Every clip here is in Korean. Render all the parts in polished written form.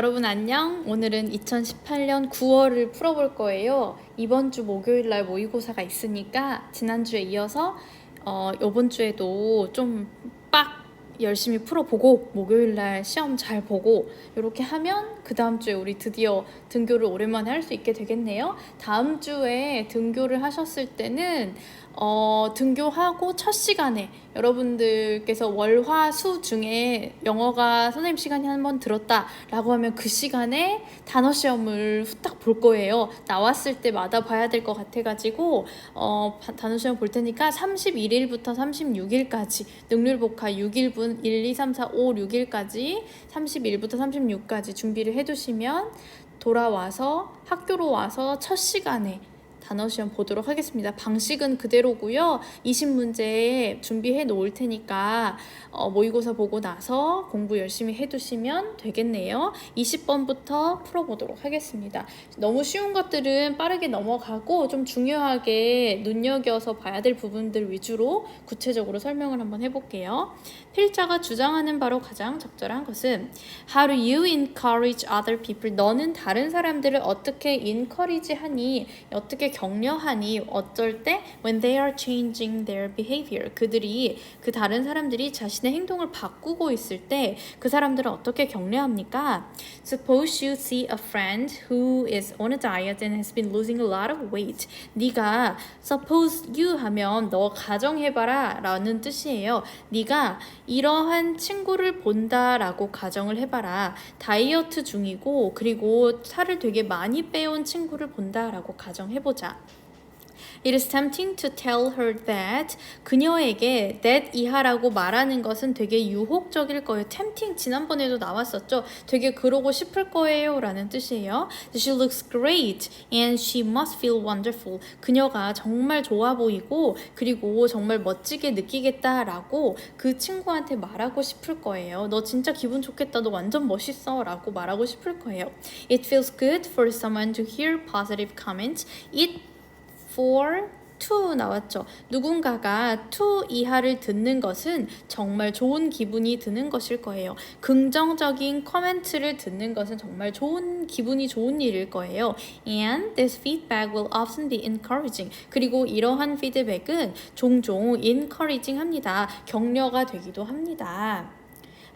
여러분 안녕. 오늘은 2018년 9월을 풀어볼 거예요. 이번 주 목요일 날 모의고사가 있으니까 지난주에 이어서 이번 주에도 좀 빡 열심히 풀어보고 목요일 날 시험 잘 보고 이렇게 하면 그 다음 주에 우리 드디어 등교를 오랜만에 할 수 있게 되겠네요. 다음 주에 등교를 하셨을 때는 등교하고 첫 시간에 여러분들께서 월, 화, 수 중에 영어가 선생님 시간이 한번 들었다 라고 하면 그 시간에 단어 시험을 후딱 볼 거예요. 나왔을 때마다 봐야 될 것 같아가지고 단어 시험 볼 테니까 31일부터 36일까지 능률복화 6일분 1, 2, 3, 4, 5, 6일까지 31일부터 36까지 준비를 해두시면 돌아와서 학교로 와서 첫 시간에 단어 시험 보도록 하겠습니다. 방식은 그대로고요. 20문제 준비해 놓을 테니까 모의고사 보고 나서 공부 열심히 해두시면 되겠네요. 20번부터 풀어보도록 하겠습니다. 너무 쉬운 것들은 빠르게 넘어가고 좀 중요하게 눈여겨서 봐야 될 부분들 위주로 구체적으로 설명을 한번 해볼게요. 필자가 주장하는 바로 가장 적절한 것은 How do you encourage other people? 너는 다른 사람들을 어떻게 encourage 하니? 어떻게 격려하니? 어쩔 때 when they are changing their behavior 그들이 그 다른 사람들이 자신의 행동을 바꾸고 있을 때 그 사람들을 어떻게 격려합니까? Suppose you see a friend who is on a diet and has been losing a lot of weight. 네가 suppose you 하면 너 가정해봐라 라는 뜻이에요. 네가 이러한 친구를 본다라고 가정을 해봐라. 다이어트 중이고 그리고 살을 되게 많이 빼온 친구를 본다라고 가정해보자. It is tempting to tell her that 그녀에게 that 이하라고 말하는 것은 되게 유혹적일 거예요. tempting 지난번에도 나왔었죠. 되게 그러고 싶을 거예요 라는 뜻이에요. She looks great and she must feel wonderful. 그녀가 정말 좋아 보이고 그리고 정말 멋지게 느끼겠다라고 그 친구한테 말하고 싶을 거예요. 너 진짜 기분 좋겠다. 너 완전 멋있어 라고 말하고 싶을 거예요. It feels good for someone to hear positive comments. It for to 나왔죠. 누군가가 to 이하를 듣는 것은 정말 좋은 기분이 드는 것일 거예요. 긍정적인 코멘트를 듣는 것은 정말 좋은 기분이 좋은 일일 거예요. And this feedback will often be encouraging. 그리고 이러한 피드백은 종종 encouraging 합니다. 격려가 되기도 합니다.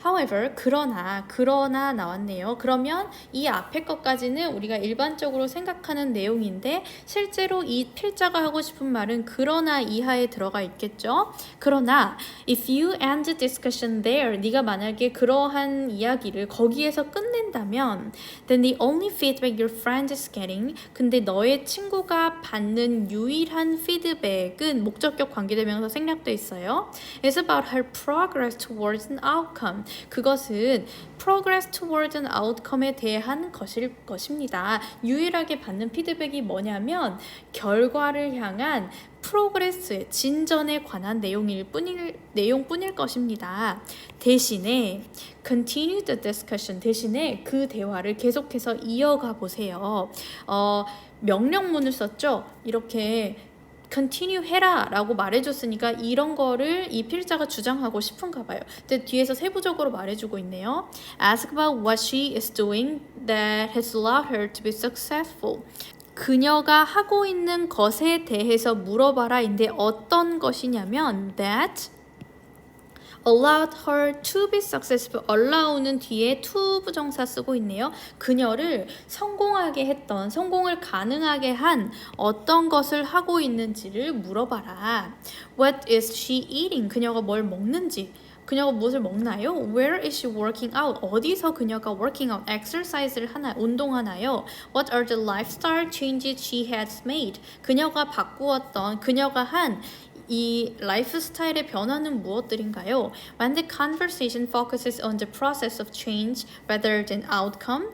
However, 그러나 나왔네요. 그러면 이 앞에 것까지는 우리가 일반적으로 생각하는 내용인데 실제로 이 필자가 하고 싶은 말은 그러나 이하에 들어가 있겠죠. 그러나 if you end the discussion there, 네가 만약에 그러한 이야기를 거기에서 끝낸다면 then the only feedback your friend is getting 근데 너의 친구가 받는 유일한 피드백은 목적격 관계대명사 생략돼 있어요. is about her progress towards an outcome. 그것은 progress toward an outcome에 대한 것입니다. 유일하게 받는 피드백이 뭐냐면 결과를 향한 프로그레스, 진전에 관한 내용뿐일 것입니다. 대신에 continue the discussion, 대신에 그 대화를 계속해서 이어가 보세요. 명령문을 썼죠. 이렇게 continue 해라 라고 말해줬으니까 이런 거를 이 필자가 주장하고 싶은가 봐요. 근데 뒤에서 세부적으로 말해주고 있네요. Ask about what she is doing that has allowed her to be successful. 그녀가 하고 있는 것에 대해서 물어봐라 인데 어떤 것이냐면 that allowed her to be successful. allow는 뒤에 to 부정사 쓰고 있네요. 그녀를 성공을 가능하게 한 어떤 것을 하고 있는지를 물어봐라. What is she eating? 그녀가 뭘 먹는지. 그녀가 무엇을 먹나요? Where is she working out? 어디서 그녀가 working out, exercise를 운동하나요? What are the lifestyle changes she has made? 그녀가 한 이 라이프 스타일의 변화는 무엇들인가요? When the conversation focuses on the process of change rather than outcome,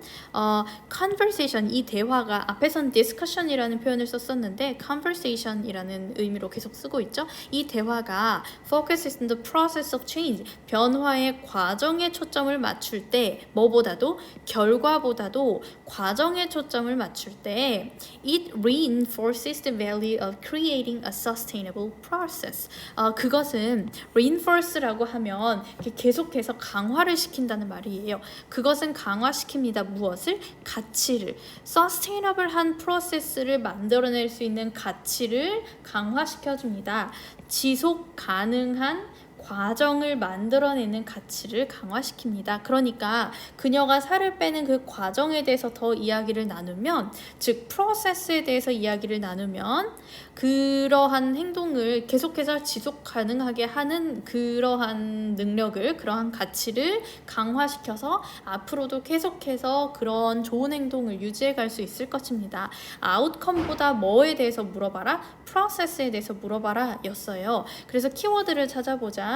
conversation 이 대화가 앞에선 discussion이라는 표현을 썼었는데 conversation이라는 의미로 계속 쓰고 있죠. 이 대화가 focuses on the process of change 변화의 과정에 초점을 맞출 때 뭐보다도 결과보다도 과정에 초점을 맞출 때 it reinforces the value of creating a sustainable progress. process. 그것은 reinforce라고 하면 계속해서 강화를 시킨다는 말이에요. 그것은 강화시킵니다. 무엇을? 가치를. sustainable한 프로세스를 만들어낼 수 있는 가치를 강화시켜줍니다. 지속 가능한 과정을 만들어내는 가치를 강화시킵니다. 그러니까 그녀가 살을 빼는 그 과정에 대해서 더 이야기를 나누면, 즉 프로세스에 대해서 이야기를 나누면 그러한 행동을 계속해서 지속 가능하게 하는 그러한 능력을, 그러한 가치를 강화시켜서 앞으로도 계속해서 그런 좋은 행동을 유지해 갈 수 있을 것입니다. 아웃컴보다 뭐에 대해서 물어봐라? 프로세스에 대해서 물어봐라 였어요. 그래서 키워드를 찾아보자.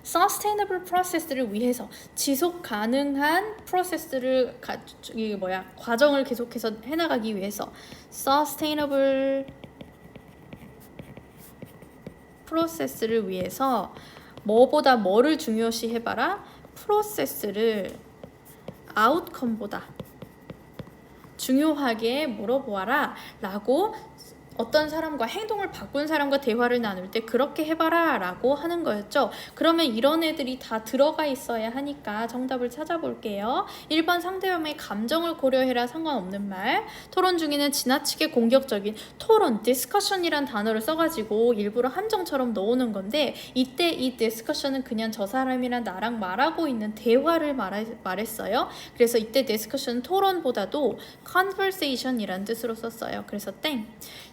sustainable process를 위해서, 지속 가능한 프로세스를 과정을 계속해서 해나가기 위해서 sustainable 프로세스를 위해서 뭐보다 뭐를 중요시 해봐라? 프로세스를 아웃컴보다 중요하게 물어보아라 라고, 어떤 사람과, 행동을 바꾼 사람과 대화를 나눌 때 그렇게 해봐라 라고 하는 거였죠. 그러면 이런 애들이 다 들어가 있어야 하니까 정답을 찾아볼게요. 1번 상대방의 감정을 고려해라 상관없는 말. 토론 중에는 지나치게 공격적인 토론, discussion이란 단어를 써가지고 일부러 함정처럼 넣어오는 건데, 이때 이 discussion은 그냥 저 사람이랑 나랑 말하고 있는 대화를 말했어요. 그래서 이때 discussion은 토론보다도 conversation이란 뜻으로 썼어요. 그래서 땡.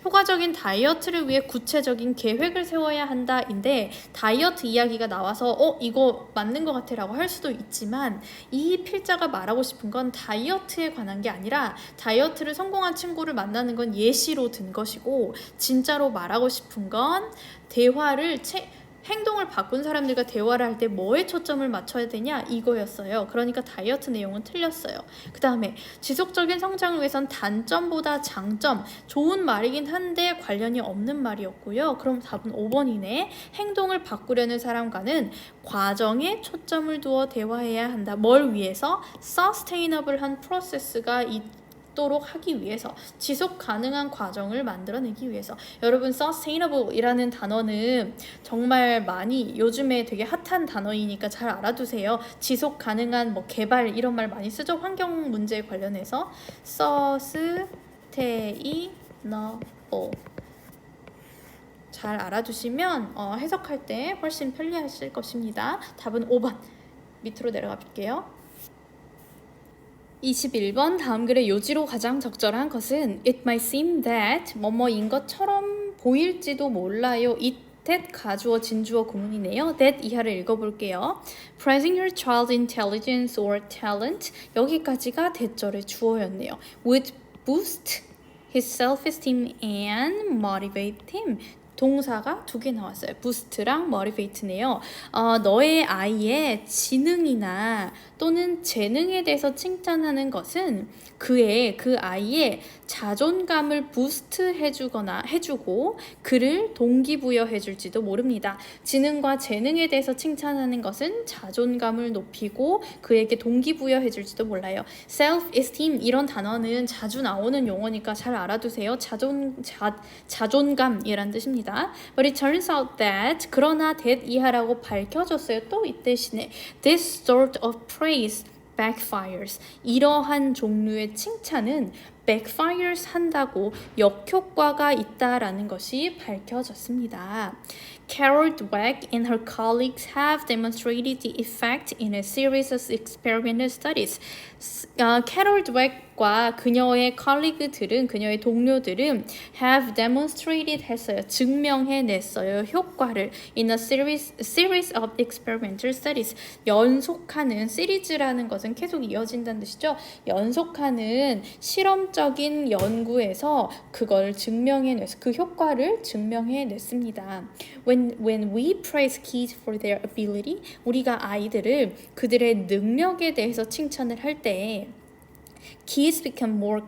효과적인 다이어트를 위해 구체적인 계획을 세워야 한다인데, 다이어트 이야기가 나와서 이거 맞는 것 같아 라고 할 수도 있지만, 이 필자가 말하고 싶은 건 다이어트에 관한 게 아니라 다이어트를 성공한 친구를 만나는 건 예시로 든 것이고, 진짜로 말하고 싶은 건 행동을 바꾼 사람들과 대화를 할 때 뭐에 초점을 맞춰야 되냐 이거였어요. 그러니까 다이어트 내용은 틀렸어요. 그 다음에 지속적인 성장을 위해선 단점보다 장점, 좋은 말이긴 한데 관련이 없는 말이었고요. 그럼 답은 5번이네. 행동을 바꾸려는 사람과는 과정에 초점을 두어 대화해야 한다. 뭘 위해서? sustainable한 프로세스가 도록 하기 위해서, 지속 가능한 과정을 만들어내기 위해서. 여러분, sustainable이라는 단어는 정말 많이 요즘에 되게 핫한 단어이니까 잘 알아두세요. 지속 가능한 개발 이런 말 많이 쓰죠. 환경 문제에 관련해서. sustainable 잘 알아두시면 해석할 때 훨씬 편리하실 것입니다. 답은 5번. 밑으로 내려가 볼게요. 21번 다음 글의 요지로 가장 적절한 것은 It might seem that 뭐뭐인 것처럼 보일지도 몰라요. It that 가주어 진주어 구문이네요. that 이하를 읽어볼게요. Praising your child's intelligence or talent, 여기까지가 대절의 주어였네요. Would boost his self-esteem and motivate him. 동사가 2개 나왔어요. boost랑 motivate네요. 너의 아이의 지능이나 또는 재능에 대해서 칭찬하는 것은 그 아이의 자존감을 부스트 해주고 그를 동기부여해줄지도 모릅니다. 지능과 재능에 대해서 칭찬하는 것은 자존감을 높이고 그에게 동기부여해줄지도 몰라요. self-esteem 이런 단어는 자주 나오는 용어니까 잘 알아두세요. 자존감이란 뜻입니다. But it turns out that, 그러나 that 이하라고 밝혀졌어요. 또 이 대신에 this sort of praise backfires, 이러한 종류의 칭찬은 backfires 한다고 역효과가 있다라는 것이 밝혀졌습니다. Carol Dweck and her colleagues have demonstrated the effect in a series of experimental studies. 캐롤 드웨크와 그녀의 컬리그들은, 그녀의 동료들은 have demonstrated 했어요. 증명해냈어요. 효과를 in a series of experimental studies. 연속하는, 시리즈라는 것은 계속 이어진다는 뜻이죠. 연속하는 실험적인 연구에서 그걸 그 효과를 증명해냈습니다. When we praise kids for their ability, 우리가 아이들을 그들의 능력에 대해서 칭찬을 할 때 kids become more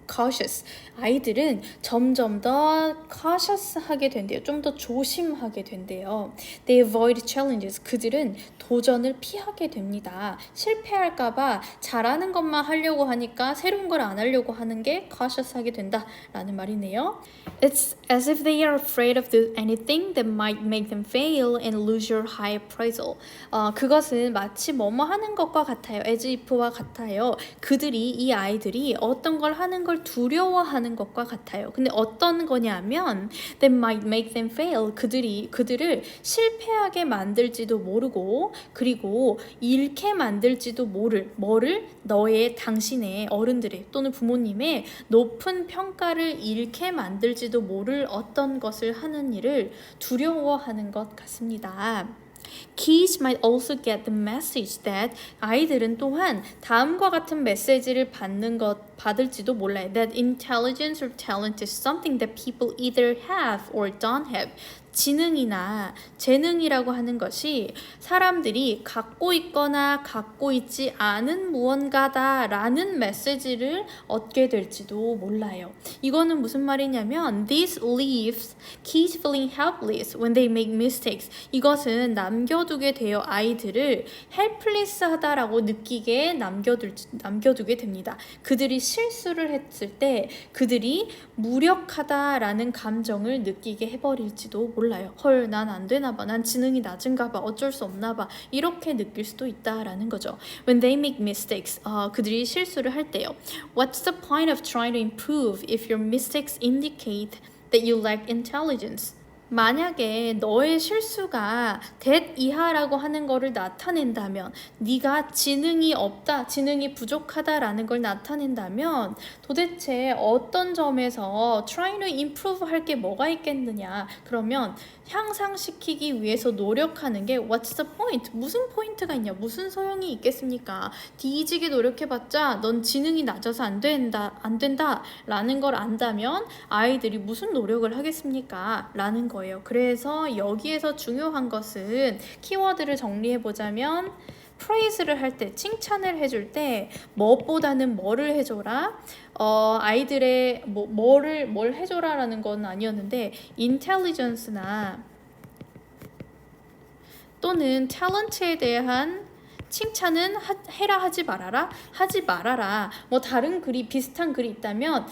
cautious. 아이들은 점점 더 cautious하게 된대요. 좀 더 조심하게 된대요. They avoid challenges. 그들은 도전을 피하게 됩니다. 실패할까봐 잘하는 것만 하려고 하니까 새로운 걸 안 하려고 하는 게 cautious하게 된다라는 말이네요. It's as if they are afraid of anything that might make them fail and lose your high appraisal. 그것은 마치 뭐뭐 하는 것과 같아요. as if와 같아요. 이 아이들이 어떤 걸 하는 걸 두려워하는 것과 같아요. 근데 어떤 거냐면 that might make them fail. 그들을 실패하게 만들지도 모르고 그리고 잃게 만들지도 뭐를 당신의 어른들의 또는 부모님의 높은 평가를 잃게 만들지도 모를 어떤 것을 하는 일을 두려워하는 것 같습니다. Kids might also get the message that 아이들은 또한 다음과 같은 메시지를 받을지도 몰라요. That intelligence or talent is something that people either have or don't have. 지능이나 재능이라고 하는 것이 사람들이 갖고 있거나 갖고 있지 않은 무언가다라는 메시지를 얻게 될지도 몰라요. 이거는 무슨 말이냐면 This leaves kids feeling helpless when they make mistakes. 이것은 남겨두게 되어 아이들을 helpless하다라고 느끼게 남겨두게 됩니다. 그들이 실수를 했을 때 그들이 무력하다라는 감정을 느끼게 해버릴지도 몰라요. 헐, 난 안 되나 봐. 난 지능이 낮은가 봐. 어쩔 수 없나 봐. 이렇게 느낄 수도 있다라는 거죠. When they make mistakes, 그들이 실수를 할 때요. What's the point of trying to improve if your mistakes indicate that you lack intelligence? 만약에 너의 실수가 that 이하라고 하는 거를 나타낸다면 네가 지능이 없다, 지능이 부족하다라는 걸 나타낸다면 도대체 어떤 점에서 trying to improve 할 게 뭐가 있겠느냐. 그러면 향상시키기 위해서 노력하는 게 what's the point? 무슨 포인트가 있냐? 무슨 소용이 있겠습니까? 뒤지게 노력해봤자 넌 지능이 낮아서 안 된다 라는 걸 안다면 아이들이 무슨 노력을 하겠습니까? 라는 거예요. 그래서 여기에서 중요한 것은 키워드를 정리해보자면 프레이즈를 할 때, 칭찬을 해줄 때 무엇보다는 뭐를 해줘라? 아이들의 뭘 해줘라라는 건 아니었는데 인텔리전스나 또는 탤런트에 대한 칭찬은 해라 하지 말아라 하지 말아라. 뭐 다른 비슷한 글이 있다면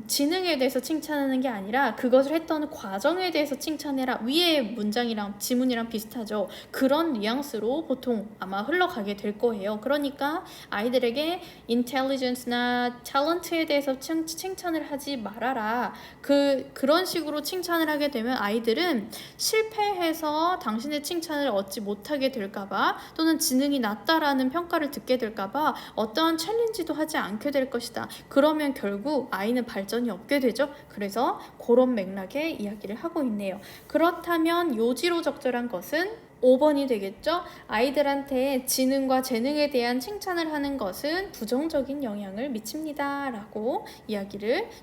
지능에 대해서 칭찬하는 게 아니라 그것을 했던 과정에 대해서 칭찬해라. 위의 문장이랑 지문이랑 비슷하죠. 그런 뉘앙스로 보통 아마 흘러가게 될 거예요. 그러니까 아이들에게 intelligence나 talent에 대해서 칭찬을 하지 말아라. 그런 식으로 칭찬을 하게 되면 아이들은 실패해서 당신의 칭찬을 얻지 못하게 될까봐 또는 지능이 낮다라는 평가를 듣게 될까봐 어떠한 챌린지도 하지 않게 될 것이다. 그러면 결국 아이는 발전이 없게 되죠. 그래서 그런 맥락의 이야기를 하고 있네요. 그렇다면 요지로 적절한 것은 5번이 되겠죠. 아이들한테 지능과 재능에 대한 칭찬을 하는 것은 부정적인 영향을 미칩니다 라고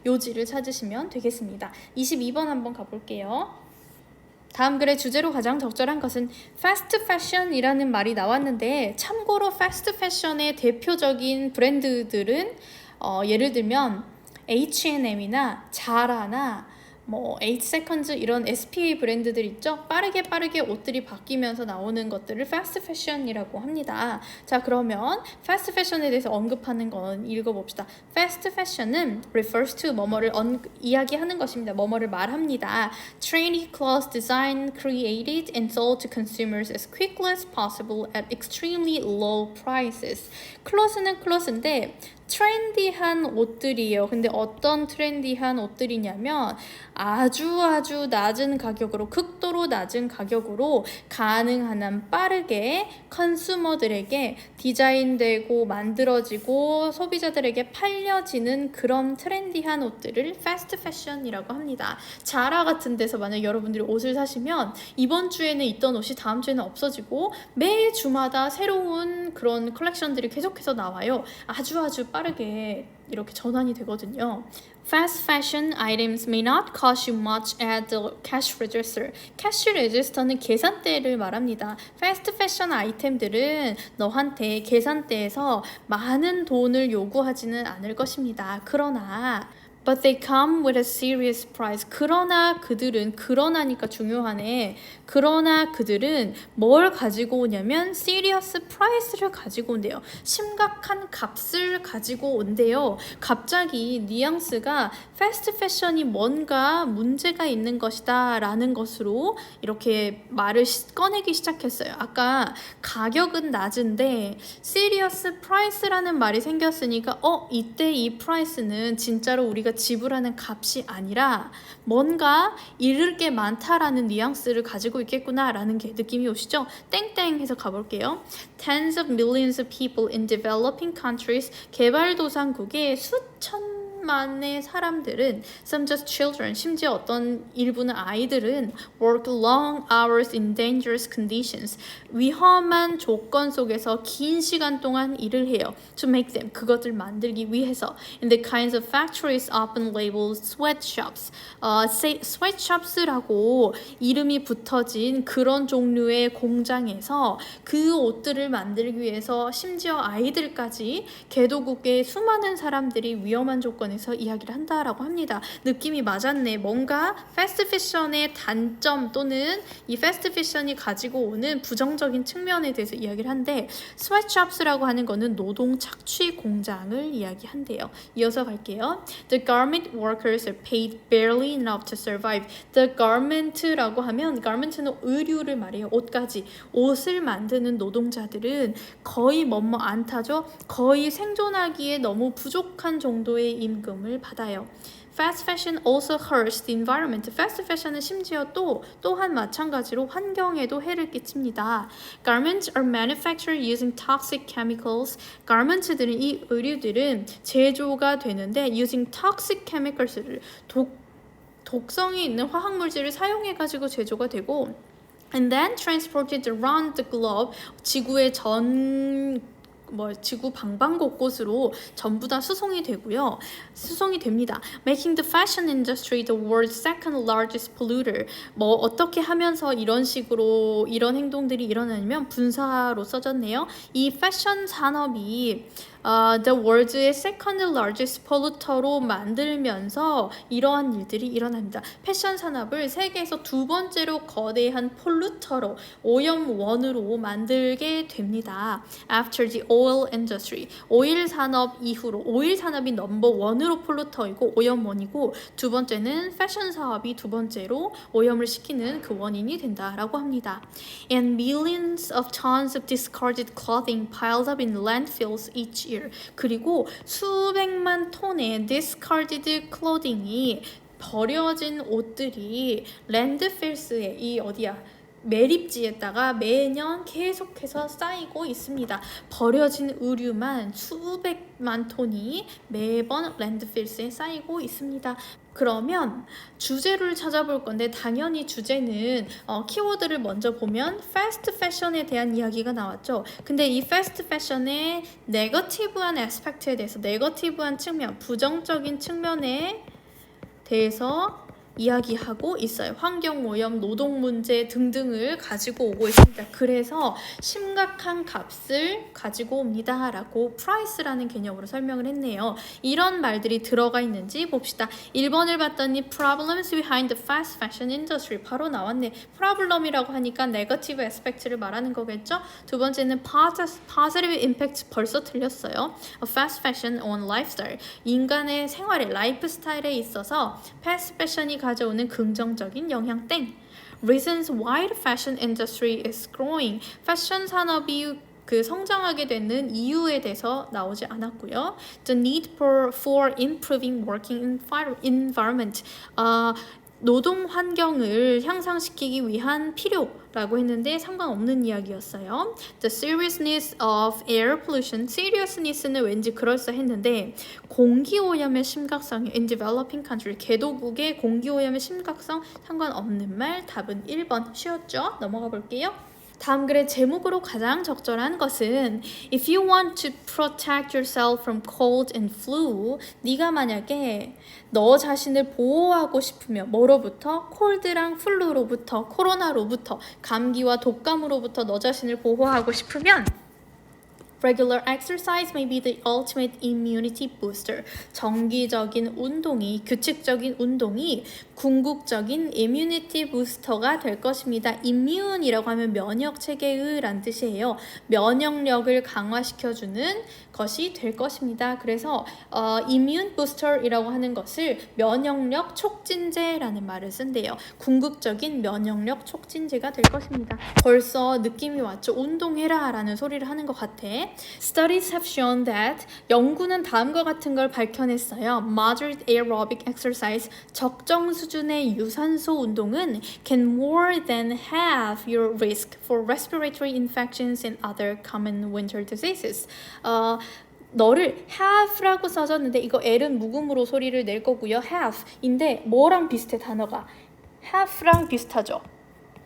요지를 찾으시면 되겠습니다. 22번 한번 가볼게요. 다음 글의 주제로 가장 적절한 것은 fast fashion이라는 말이 나왔는데 참고로 fast fashion의 대표적인 브랜드들은 예를 들면 H&M이나 자라나 8seconds 이런 SPA 브랜드들 있죠? 빠르게 옷들이 바뀌면서 나오는 것들을 fast fashion이라고 합니다. 자, 그러면 fast fashion에 대해서 언급하는 건 읽어봅시다. fast fashion은 refers to 뭐뭐를 이야기하는 것입니다. 뭐뭐를 말합니다. trendy clothes designed, created, and sold to consumers as quickly as possible at extremely low prices. 클로스는 클로스인데 트렌디한 옷들이에요. 근데 어떤 트렌디한 옷들이냐면 아주 낮은 가격으로 극도로 낮은 가격으로 가능한 한 빠르게 컨슈머들에게 디자인되고 만들어지고 소비자들에게 팔려지는 그런 트렌디한 옷들을 패스트 패션이라고 합니다. 자라 같은 데서 만약 여러분들이 옷을 사시면 이번 주에는 있던 옷이 다음 주에는 없어지고 매 주마다 새로운 그런 컬렉션들이 계속해서 나와요. 아주 빠르게 이렇게 전환이 되거든요. Fast fashion items may not cost you much at the cash register. 캐시 레지스터는 계산대를 말합니다. Fast fashion 아이템들은 너한테 계산대에서 많은 돈을 요구하지는 않을 것입니다. 그러나 But they come with a serious price. 그러나니까 중요하네. 그러나 그들은 뭘 가지고 오냐면 serious price를 가지고 온대요. 심각한 값을 가지고 온대요. 갑자기 뉘앙스가 fast fashion이 뭔가 문제가 있는 것이다 라는 것으로 이렇게 말을 꺼내기 시작했어요. 아까 가격은 낮은데 serious price라는 말이 생겼으니까 이때 이 price는 진짜로 우리가 지불하는 값이 아니라 뭔가 잃을 게 많다라는 뉘앙스를 가지고 있겠구나라는 게 느낌이 오시죠? 땡땡 해서 가볼게요. Tens of millions of people in developing countries, 개발도상국의 수천만의 사람들은, some just children, 심지어 어떤 일부는 아이들은 work long hours in dangerous conditions, 위험한 조건 속에서 긴 시간 동안 일을 해요. To make them, 그것을 만들기 위해서. In the kinds of factories often labeled sweatshops, sweatshops라고 이름이 붙어진 그런 종류의 공장에서 그 옷들을 만들기 위해서 심지어 아이들까지 개도국의 수많은 사람들이 위험한 조건에서 이야기를 한다라고 합니다. 느낌이 맞았네. 뭔가 패스트 패션의 단점 또는 이 패스트 패션이 가지고 오는 부정적인 측면에 대해서 이야기를 한데, sweatshops라고 하는 거는 노동 착취 공장을 이야기한대요. 이어서 갈게요. The garment workers are paid barely enough to survive. The garment라고 하면, garment는 의류를 말해요. 옷까지. 옷을 만드는 노동자들은 거의 뭐뭐 않다죠. 거의 생존하기에 너무 부족한 정도의 임금을 받아요. Fast fashion also hurts the environment. Fast fashion은 심지어 또한 마찬가지로 환경에도 해를 끼칩니다. Garments are manufactured using toxic chemicals. garments들은, 이 의류들은 제조가 되는데 using toxic chemicals를 독성이 있는 화학물질을 사용해가지고 제조가 되고, and then transported around the globe, 지구 방방곳곳으로 전부 다 수송이 됩니다. Making the fashion industry the world's second largest polluter. 어떻게 하면서 이런 식으로 이런 행동들이 일어나냐면 분사로 써졌네요. 이 패션 산업이 the world's second largest polluter로 만들면서 이러한 일들이 일어납니다. 패션 산업을 세계에서 두 번째로 거대한 폴루터로, 오염원으로 만들게 됩니다. After the oil industry, 오일 산업 이후로, 오일 산업이 넘버 원으로 폴루터이고 오염원이고, 두 번째는 패션 사업이 두 번째로 오염을 시키는 그 원인이 된다라고 합니다. And millions of tons of discarded clothing piled up in landfills each year. 그리고 수백만 톤의 discarded clothing이, 버려진 옷들이 랜드필스에, 매립지에다가 매년 계속해서 쌓이고 있습니다. 버려진 의류만 수백만 톤이 매번 랜드필스에 쌓이고 있습니다. 그러면 주제를 찾아볼 건데, 당연히 주제는 키워드를 먼저 보면 패스트 패션에 대한 이야기가 나왔죠. 근데 이 패스트 패션의 네거티브한 애스펙트에 대해서, 네거티브한 측면, 부정적인 측면에 대해서 이야기하고 있어요. 환경오염, 노동 문제 등등을 가지고 오고 있습니다. 그래서 심각한 값을 가지고 옵니다 라고 price라는 개념으로 설명을 했네요. 이런 말들이 들어가 있는지 봅시다. 1번을 봤더니 problems behind the fast fashion industry, 바로 나왔네. problem이라고 하니까 negative aspect를 말하는 거겠죠. 두 번째는 positive impact, 벌써 틀렸어요. fast fashion on lifestyle, 인간의 생활에, 라이프 스타일에 있어서 fast fashion이 가져오는 긍정적인 영향 땡. Reasons why the fashion industry is growing. 패션 산업이 성장하게 되는 이유에 대해서 나오지 않았고요. The need for improving working environment. 노동 환경을 향상시키기 위한 필요라고 했는데 상관없는 이야기였어요. The seriousness of air pollution. seriousness는 왠지 그럴싸했는데, 공기오염의 심각성, in developing country, 개도국의 공기오염의 심각성 상관없는 말. 답은 1번. 쉬웠죠? 넘어가 볼게요. 다음 글의 제목으로 가장 적절한 것은 If you want to protect yourself from cold and flu, 네가 만약에 너 자신을 보호하고 싶으면 뭐로부터? 콜드랑 플루로부터, 코로나로부터, 감기와 독감으로부터 너 자신을 보호하고 싶으면 Regular exercise may be the ultimate immunity booster. 정기적인 운동이, 규칙적인 운동이 궁극적인 immunity booster가 될 것입니다. immune이라고 하면 면역 체계의 란 뜻이에요. 면역력을 강화시켜주는 것이 될 것입니다. 그래서 immune booster이라고 하는 것을 면역력 촉진제라는 말을 쓴대요. 궁극적인 면역력 촉진제가 될 것입니다. 벌써 느낌이 왔죠? 운동해라 라는 소리를 하는 것 같아. Studies have shown that 연구는 다음과 같은 걸 밝혀냈어요. Moderate aerobic exercise, 적정 수준의 유산소 운동은 can more than halve your risk for respiratory infections and other common winter diseases. 너를 have라고 써졌는데 이거 L은 묵음으로 소리를 낼 거고요. have인데 뭐랑 비슷해 단어가? half랑 비슷하죠.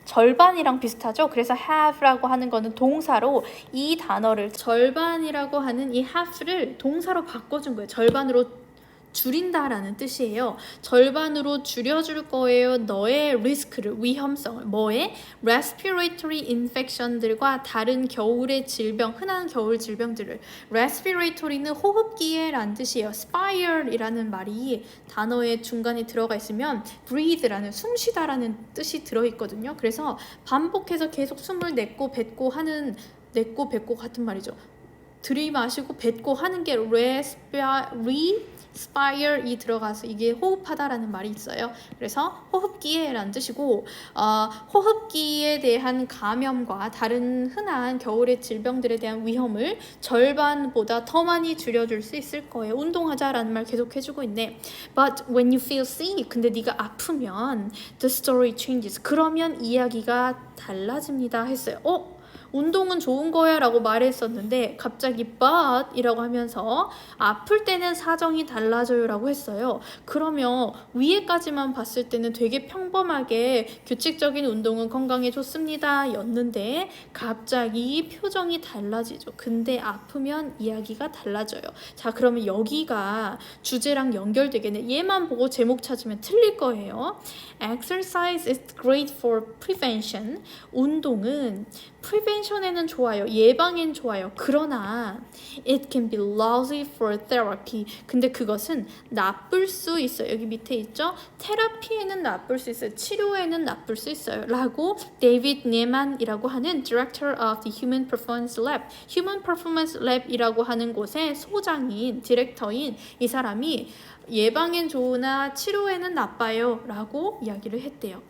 절반이랑 비슷하죠. 그래서 have라고 하는 거는 동사로 이 단어를 절반이라고 하는 이 half를 동사로 바꿔준 거예요. 절반으로 줄인다라는 뜻이에요. 절반으로 줄여줄 거예요. 너의 리스크를, 위험성을. 뭐에? respiratory infection들과 다른 겨울의 질병, 흔한 겨울 질병들을. respiratory는 호흡기에라는 뜻이에요. spire이라는 말이 단어의 중간에 들어가 있으면 breathe라는 숨쉬다라는 뜻이 들어있거든요. 그래서 반복해서 계속 숨을 내고 뱉고 하는, 내고 뱉고 같은 말이죠. 들이마시고 뱉고 하는 게 spire이 들어가서 이게 호흡하다라는 말이 있어요. 그래서 호흡기에라는 뜻이고 호흡기에 대한 감염과 다른 흔한 겨울의 질병들에 대한 위험을 절반보다 더 많이 줄여줄 수 있을 거예요. 운동하자라는 말 계속 해주고 있네. But when you feel sick, 근데 네가 아프면 the story changes. 그러면 이야기가 달라집니다 했어요. 운동은 좋은 거야 라고 말했었는데 갑자기 but 이라고 하면서 아플 때는 사정이 달라져요 라고 했어요. 그러면 위에까지만 봤을 때는 되게 평범하게 규칙적인 운동은 건강에 좋습니다 였는데 갑자기 표정이 달라지죠. 근데 아프면 이야기가 달라져요. 자, 그러면 여기가 주제랑 연결되겠네. 얘만 보고 제목 찾으면 틀릴 거예요. Exercise is great for prevention. 운동은 prevention에는 좋아요. 예방엔 좋아요. 그러나 it can be lousy for therapy. 근데 그것은 나쁠 수 있어요. 여기 밑에 있죠? 테라피에는 나쁠 수 있어요. 치료에는 나쁠 수 있어요. 라고 데이비드 네만이라고 하는 Director of the Human Performance Lab, Human Performance Lab이라고 하는 곳의 소장인, 디렉터인 이 사람이 예방엔 좋으나 치료에는 나빠요 라고 이야기를 했대요.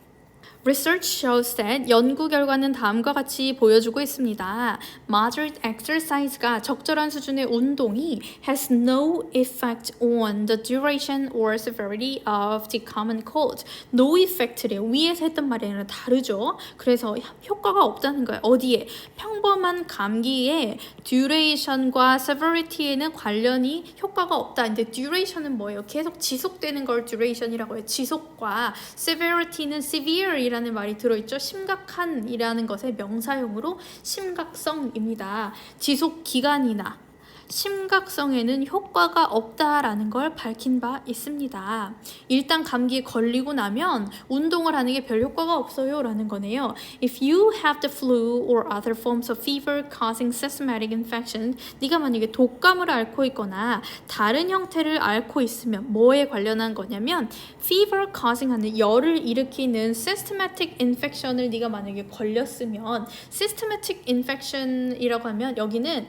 Research shows that 연구 결과는 다음과 같이 보여주고 있습니다. Moderate exercise가 적절한 수준의 운동이 has no effect on the duration or severity of the common cold. No effect래요. 위에서 했던 말이랑 다르죠. 그래서 효과가 없다는 거예요. 어디에? 평범한 감기의 duration과 severity에는 관련이 효과가 없다. 근데 duration은 뭐예요? 계속 지속되는 걸 duration이라고 해요. 지속과 severity는 severe 이라는 말이 들어있죠. 심각한이라는 것의 명사형으로 심각성입니다. 지속 기간이나 심각성에는 효과가 없다라는 걸 밝힌 바 있습니다. 일단 감기에 걸리고 나면 운동을 하는 게 별 효과가 없어요 라는 거네요. If you have the flu or other forms of fever causing systematic infection, 네가 만약에 독감을 앓고 있거나 다른 형태를 앓고 있으면 뭐에 관련한 거냐면 fever causing 하는 열을 일으키는 systematic infection을 네가 만약에 걸렸으면 systematic infection이라고 하면 여기는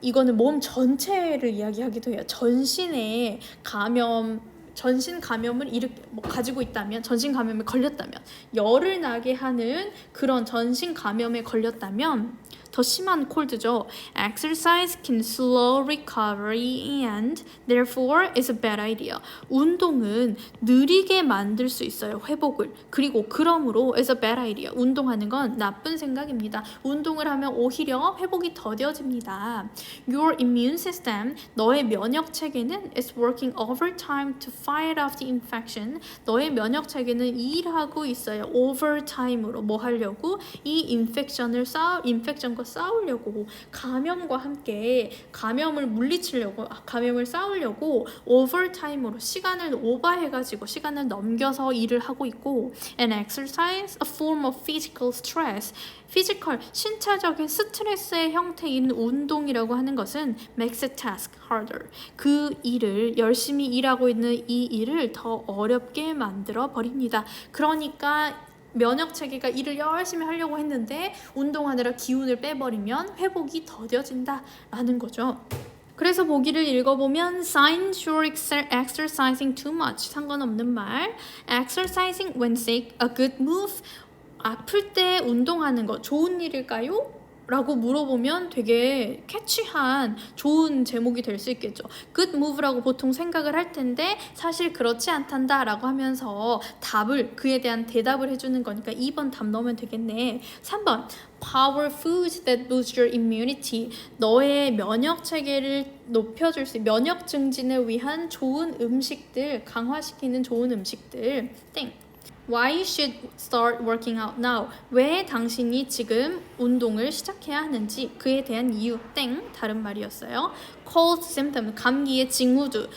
이거는 몸 전체를 이야기하기도 해요. 전신 감염을 가지고 있다면, 전신 감염에 걸렸다면, 열을 나게 하는 그런 전신 감염에 걸렸다면 더 심한 콜드죠. Exercise can slow recovery and therefore is a bad idea. 운동은 느리게 만들 수 있어요. 회복을. 그리고 그러므로 is a bad idea. 운동하는 건 나쁜 생각입니다. 운동을 하면 오히려 회복이 더뎌집니다. Your immune system, 너의 면역 체계는 is working overtime to fight off the infection. 너의 면역 체계는 일하고 있어요. overtime으로 뭐 하려고? 이 인펙션과 싸우려고 감염과 함께 감염을 물리치려고 감염을 싸우려고 overtime으로 시간을 오버해가지고 시간을 넘겨서 일을 하고 있고 and exercise a form of physical stress. 피지컬, 신체적인 스트레스의 형태인 운동이라고 하는 것은 makes a task harder. 그 일을 열심히 일하고 있는 이 일을 더 어렵게 만들어 버립니다. 그러니까 면역 체계가 일을 열심히 하려고 했는데 운동하느라 기운을 빼버리면 회복이 더뎌진다라는 거죠. 그래서 보기를 읽어보면 signs you're exercising too much. 상관없는 말. exercising when sick, a good move. 아플 때 운동하는 거 좋은 일일까요? 라고 물어보면 되게 캐치한 좋은 제목이 될 수 있겠죠. good move라고 보통 생각을 할 텐데 사실 그렇지 않단다 라고 하면서 그에 대한 대답을 해주는 거니까 2번 답 넣으면 되겠네. 3번 power foods that boost your immunity. 너의 면역 체계를 높여줄 수 있는 면역 증진을 위한 좋은 음식들, 강화시키는 좋은 음식들. 땡. Why you should start working out now? 왜 당신이 지금 운동을 시작해야 하는지 그에 대한 이유 땡 다른 말이었어요. Cold symptom 감기의 징후들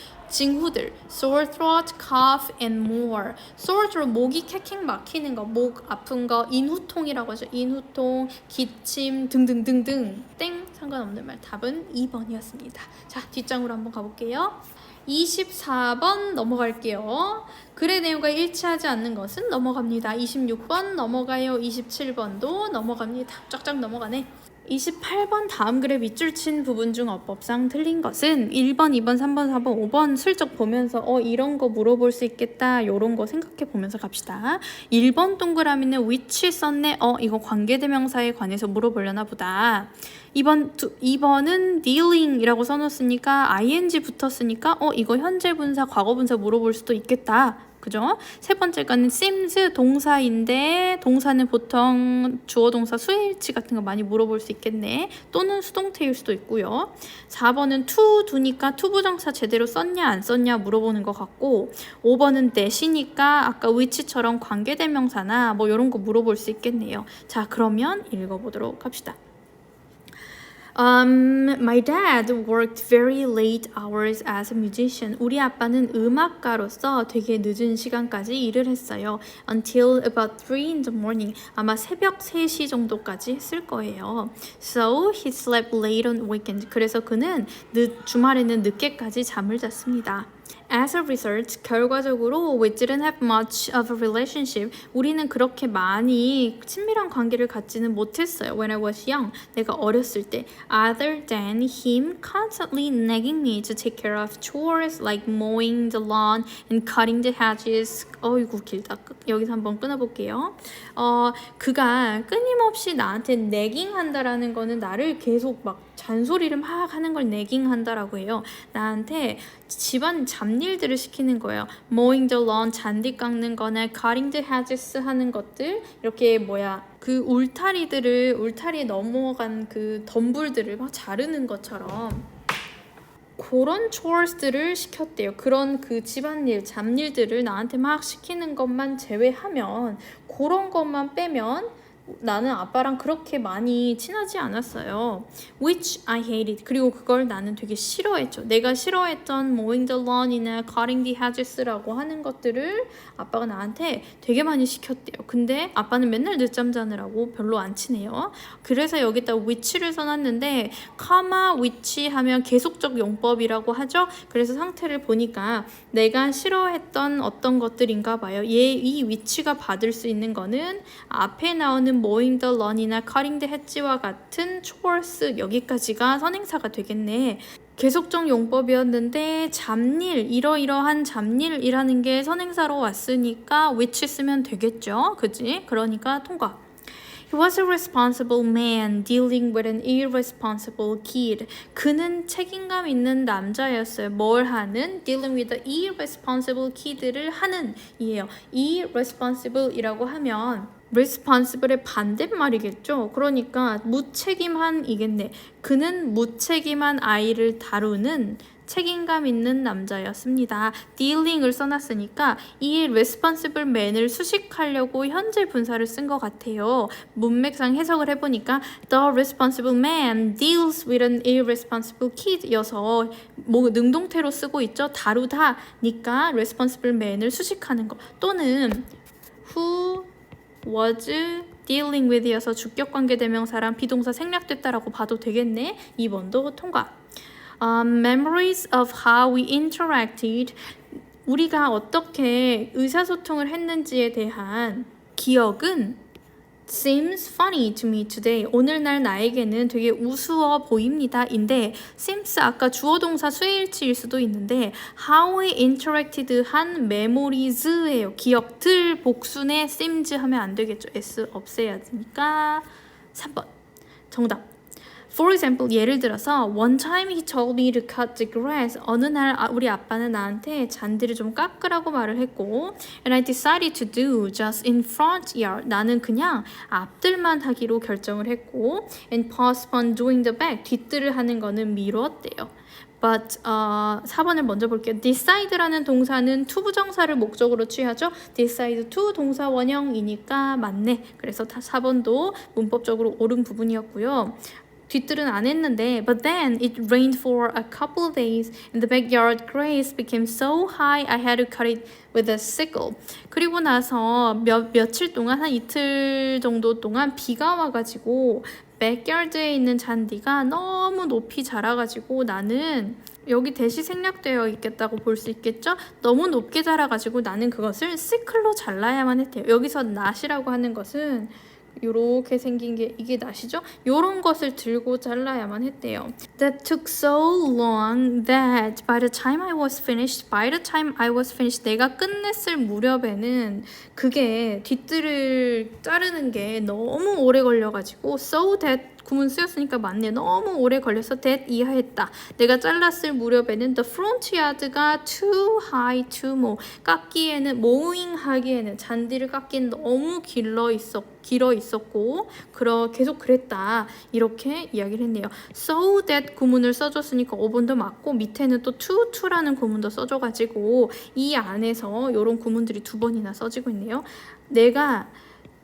sore throat, cough and more. sore throat 목이 캑캑 막히는 거, 목 아픈 거, 인후통이라고 하죠. 인후통, 기침 등등등등 땡 상관없는 말 답은 2번이었습니다. 자 뒷장으로 한번 가볼게요. 24번 넘어갈게요. 글의 내용과 일치하지 않는 것은 넘어갑니다. 26번 넘어가요. 27번도 넘어갑니다. 쫙쫙 넘어가네. 28번 다음 글의 밑줄 친 부분 중 어법상 틀린 것은 1번, 2번, 3번, 4번, 5번 슬쩍 보면서 이런 거 물어볼 수 있겠다 요런 거 생각해 보면서 갑시다. 1번 동그라미는 which 썼네. 이거 관계대명사에 관해서 물어보려나 보다. 2번은 dealing이라고 써놓았으니까 ing 붙었으니까 이거 현재 분사, 과거 분사 물어볼 수도 있겠다. 그죠? 세 번째 거는 seems 동사인데 동사는 보통 주어 동사 수일치 같은 거 많이 물어볼 수 있겠네. 또는 수동태일 수도 있고요. 4번은 to 두니까 to 부정사 제대로 썼냐 안 썼냐 물어보는 것 같고 5번은 that이니까 아까 which처럼 관계대명사나 뭐 이런 거 물어볼 수 있겠네요. 자 그러면 읽어보도록 합시다. My dad worked very late hours as a musician. 우리 아빠는 음악가로서 되게 늦은 시간까지 일을 했어요. Until about 3 in the morning. 아마 새벽 3시 정도까지 했을 거예요. So he slept late on weekends. 그래서 그는 주말에는 늦게까지 잠을 잤습니다. As a result, 결과적으로 we didn't have much of a relationship. 우리는 그렇게 많이 친밀한 관계를 갖지는 못했어요. When I was young, 내가 어렸을 때. Other than him constantly nagging me to take care of chores like mowing the lawn and cutting the hedges. 어이구 길다. 여기서 한번 끊어볼게요. 그가 끊임없이 나한테 nagging 한다라는 거는 나를 계속 막 잔소리를 막 하는 걸 nagging 한다라고 해요. 나한테 집안 잡일들을 시키는 거예요. mowing the lawn, 잔디 깎는 거나 cutting the hedges 하는 것들 이렇게 그 울타리에 넘어간 그 덤불들을 막 자르는 것처럼 그런 chores들을 시켰대요. 그런 그 집안일, 잡일들을 나한테 막 시키는 것만 제외하면 그런 것만 빼면 나는 아빠랑 그렇게 많이 친하지 않았어요. Which I hated. 그리고 그걸 나는 되게 싫어했죠. 내가 싫어했던 mowing the lawn이나 cutting the hedges라고 하는 것들을 아빠가 나한테 되게 많이 시켰대요. 근데 아빠는 맨날 늦잠 자느라고 별로 안 친해요. 그래서 여기다 which를 써놨는데 comma which 하면 계속적 용법이라고 하죠. 그래서 상태를 보니까 내가 싫어했던 어떤 것들인가 봐요. 이 which가 받을 수 있는 거는 앞에 나오는 mowing the lawn이나 cutting the hedge와 같은 chores 여기까지가 선행사가 되겠네. 계속적 용법이었는데 잡일, 이러이러한 잡일이라는 게 선행사로 왔으니까 which 쓰면 되겠죠. 그치? 그러니까 통과. He was a responsible man dealing with an irresponsible kid. 그는 책임감 있는 남자였어요. 뭘 하는? Dealing with the irresponsible kid를 하는 이에요. irresponsible이라고 하면 responsible의 반대말이겠죠. 그러니까 무책임한 이겠네. 그는 무책임한 아이를 다루는 책임감 있는 남자였습니다. dealing을 써놨으니까 이 responsible man을 수식하려고 현재 분사를 쓴 것 같아요. 문맥상 해석을 해보니까 the responsible man deals with an irresponsible kid 여서 뭐 능동태로 쓰고 있죠. 다루다니까 responsible man을 수식하는 거 또는 who was dealing with 이어서 주격관계 대명사랑 비동사 생략됐다라고 봐도 되겠네. 2번도 통과. Memories of how we interacted 우리가 어떻게 의사소통을 했는지에 대한 기억은 seems funny to me today 오늘날 나에게는 되게 우스워 보입니다 인데 seems 아까 주어동사 수일치일 수도 있는데 how we interacted 한 memories예요. 기억들 복순에 seems 하면 안 되겠죠. s 없애야 되니까 3번 정답. For example, 예를 들어서 One time he told me to cut the grass. 어느 날 우리 아빠는 나한테 잔디를 좀 깎으라고 말을 했고 And I decided to do just in front yard. 나는 그냥 앞들만 하기로 결정을 했고 And postponed doing the back. 뒷뜰을 하는 거는 미뤘대요. But 4번을 먼저 볼게요. Decide라는 동사는 to 부정사를 목적으로 취하죠. Decide to 동사 원형이니까 맞네. 그래서 4번도 문법적으로 옳은 부분이었고요. 뒷뜰은 안 했는데 But then it rained for a couple of days and the backyard grass became so high I had to cut it with a sickle. 그리고 나서 며칠 동안 한 이틀 정도 동안 비가 와가지고 backyard에 있는 잔디가 너무 높이 자라가지고 나는 여기 대시 생략되어 있겠다고 볼 수 있겠죠? 너무 높게 자라가지고 나는 그것을 시클로 잘라야만 했대요. 여기서 낫이라고 하는 것은 요렇게 생긴 게 이게 낫이죠? 요런 것을 들고 잘라야만 했대요. That took so long that by the time I was finished 내가 끝냈을 무렵에는 그게 뒷뜰을 자르는 게 너무 오래 걸려가지고 so that 구문 쓰였으니까 맞네. 너무 오래 걸려서 that 이하했다. 내가 잘랐을 무렵에는 the front yard가 too high to mow. 깎기에는 mowing 하기에는 잔디를 깎기엔 너무 길어 있었고 계속 그랬다. 이렇게 이야기를 했네요. So that 구문을 써줬으니까 5번도 맞고 밑에는 또 to라는 구문도 써줘가지고 이 안에서 이런 구문들이 2번이나 써지고 있네요. 내가